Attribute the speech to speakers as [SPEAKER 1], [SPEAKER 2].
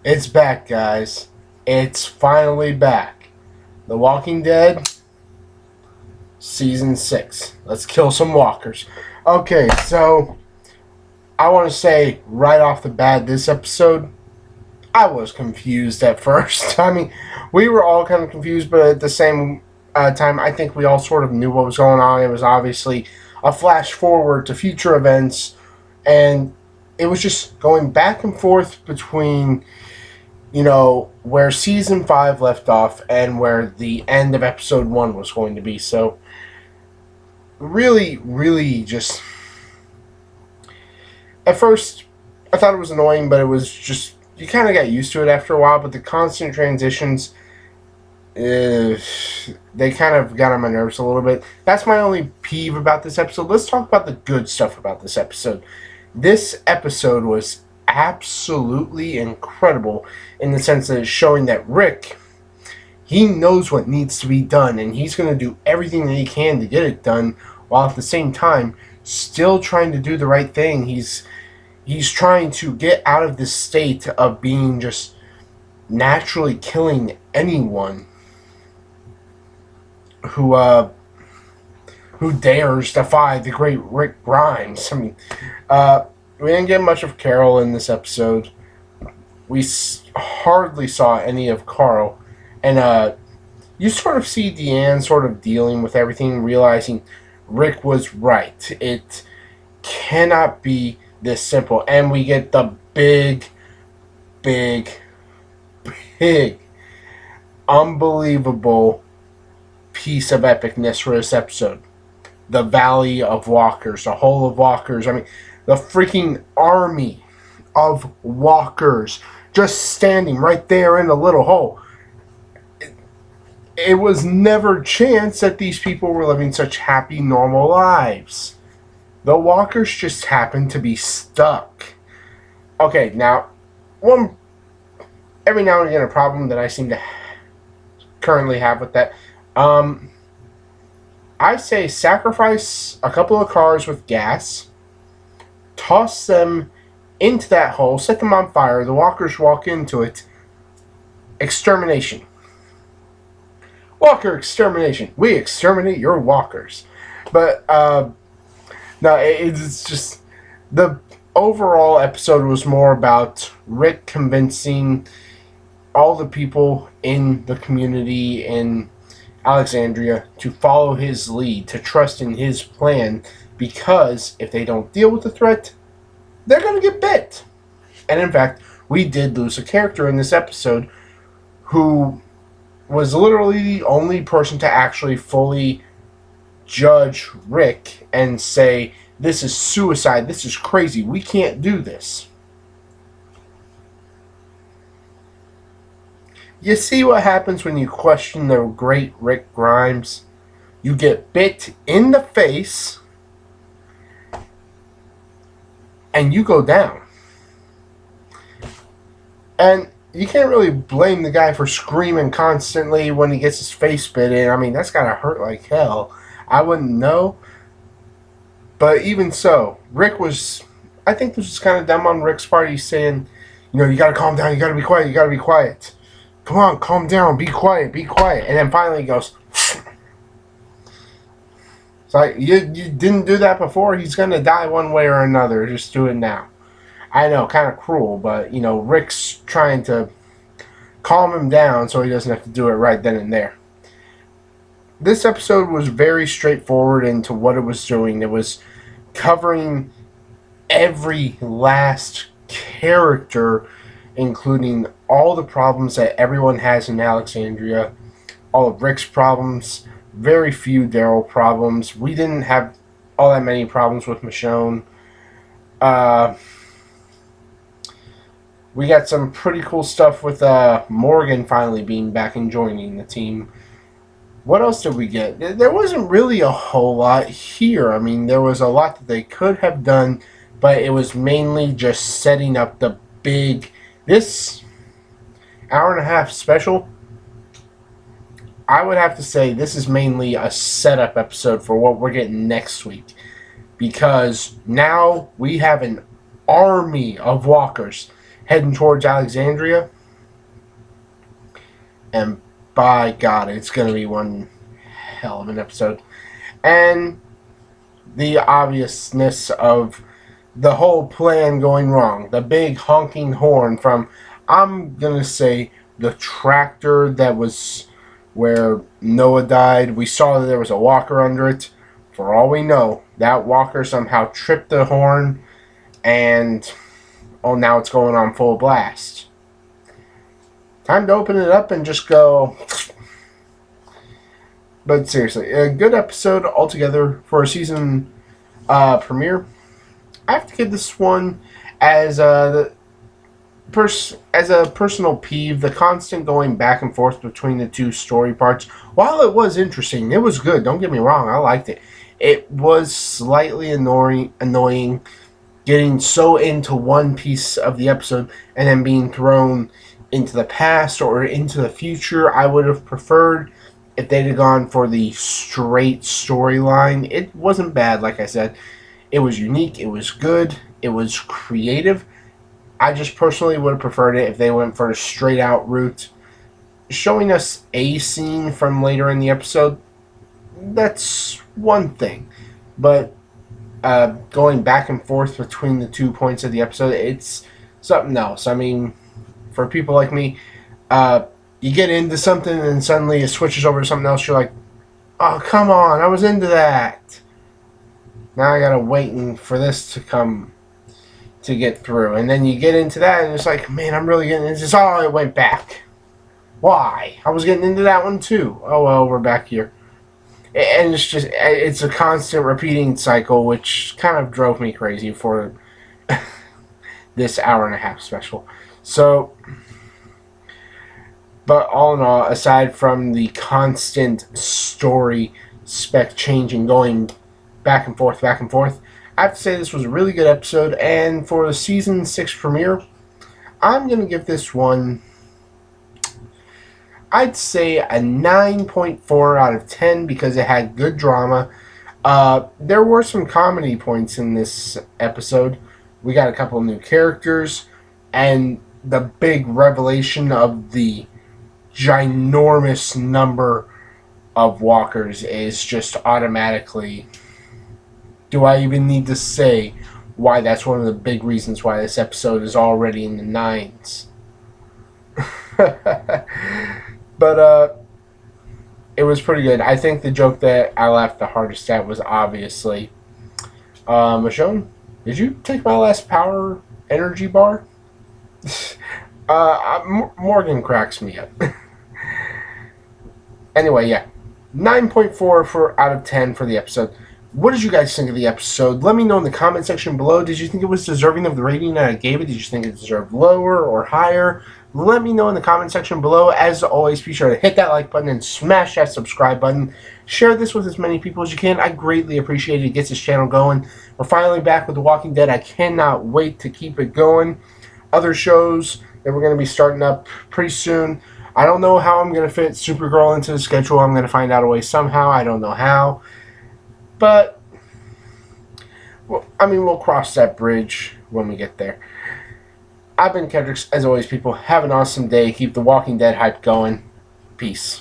[SPEAKER 1] It's back, guys. It's finally back. The Walking Dead, Season 6. Let's kill some walkers. Okay, so I want to say right off the bat, this episode, I was confused at first. I mean, we were all kind of confused, but at the same time, I think we all sort of knew what was going on. It was obviously a flash forward to future events, and it was just going back and forth between where season 5 left off and where the end of episode 1 was going to be. So, really, really just. At first, I thought it was annoying, but it was just. You kind of got used to it after a while, but the constant transitions. They kind of got on my nerves a little bit. That's my only peeve about this episode. Let's talk about the good stuff about this episode. This episode was absolutely incredible in the sense that it's showing that Rick, he knows what needs to be done and he's going to do everything that he can to get it done, while at the same time still trying to do the right thing. He's trying to get out of this state of being just naturally killing anyone who dares defy the great Rick Grimes. I mean, we didn't get much of Carol in this episode. We hardly saw any of Carl. And you sort of see Deanne sort of dealing with everything, realizing Rick was right. It cannot be this simple. And we get the big, unbelievable piece of epicness for this episode. The Valley of Walkers, the Hole of Walkers. I mean, the freaking army of walkers just standing right there in the little hole. It was never chance that these people were living such happy, normal lives. The walkers just happened to be stuck. Okay, now, every now and again, a problem that I seem to currently have with that. I say sacrifice a couple of cars with gas, toss them into that hole, set them on fire, the walkers walk into it. Extermination. Walker extermination. We exterminate your walkers. But, no, it's just, the overall episode was more about Rick convincing all the people in the community in Alexandria to follow his lead, to trust in his plan, because if they don't deal with the threat, they're going to get bit. And in fact, we did lose a character in this episode who was literally the only person to actually fully judge Rick and say, this is suicide, this is crazy, we can't do this. You see what happens when you question the great Rick Grimes? You get bit in the face and you go down. And you can't really blame the guy for screaming constantly when he gets his face bit in. I mean, that's gotta hurt like hell. I wouldn't know. But even so, I think this was kind of dumb on Rick's part. He's saying, you gotta calm down, you gotta be quiet, you gotta be quiet. Come on, calm down, be quiet, be quiet. And then finally he goes, it's like, you didn't do that before, he's gonna die one way or another, just do it now. I know, kind of cruel, but, Rick's trying to calm him down so he doesn't have to do it right then and there. This episode was very straightforward into what it was doing. It was covering every last character, including all the problems that everyone has in Alexandria, all of Rick's problems, very few Daryl problems. We didn't have all that many problems with Michonne. We got some pretty cool stuff with Morgan finally being back and joining the team. What else did we get? There wasn't really a whole lot here. I mean, there was a lot that they could have done, but it was mainly just setting up the this hour and a half special. I would have to say this is mainly a setup episode for what we're getting next week, because now we have an army of walkers heading towards Alexandria. And by God, it's going to be one hell of an episode. And the obviousness of the whole plan going wrong. The big honking horn from, I'm going to say, the tractor that was where Noah died. We saw that there was a walker under it. For all we know, that walker somehow tripped the horn, and oh, now it's going on full blast. Time to open it up and just go. But seriously, a good episode altogether for a season premiere. I have to give this one as a personal peeve, the constant going back and forth between the two story parts. While it was interesting, it was good. Don't get me wrong, I liked it. It was slightly annoying getting so into one piece of the episode and then being thrown into the past or into the future. I would have preferred if they'd have gone for the straight storyline. It wasn't bad, like I said. It was unique, it was good, it was creative. I just personally would have preferred it if they went for a straight out route. Showing us a scene from later in the episode, that's one thing. But going back and forth between the 2 points of the episode, it's something else. I mean, for people like me, you get into something and suddenly it switches over to something else. You're like, oh, come on, I was into that. Now I gotta wait for this to come to get through. And then you get into that and it's like, man, I'm really getting into this. Oh, it went back. Why? I was getting into that one too. Oh, well, we're back here. And it's a constant repeating cycle, which kind of drove me crazy for this hour and a half special. So, but all in all, aside from the constant story spec changing, going back and forth, I have to say this was a really good episode. And for the season 6 premiere, I'm going to give this one, I'd say a 9.4 out of 10 because it had good drama. There were some comedy points in this episode. We got a couple of new characters, and the big revelation of the ginormous number of walkers is just automatically... Do I even need to say why that's one of the big reasons why this episode is already in the 9s? But it was pretty good. I think the joke that I laughed the hardest at was obviously, Michonne, did you take my last power energy bar? Morgan cracks me up. Anyway, yeah. 9.4 out of 10 for the episode. What did you guys think of the episode? Let me know in the comment section below. Did you think it was deserving of the rating that I gave it? Did you think it deserved lower or higher? Let me know in the comment section below. As always, be sure to hit that like button and smash that subscribe button. Share this with as many people as you can. I greatly appreciate it. It gets this channel going. We're finally back with The Walking Dead. I cannot wait to keep it going. Other shows that we're going to be starting up pretty soon. I don't know how I'm going to fit Supergirl into the schedule. I'm going to find out a way somehow. I don't know how. But, well, I mean, we'll cross that bridge when we get there. I've been Kendricks. As always, people, have an awesome day. Keep The Walking Dead hype going. Peace.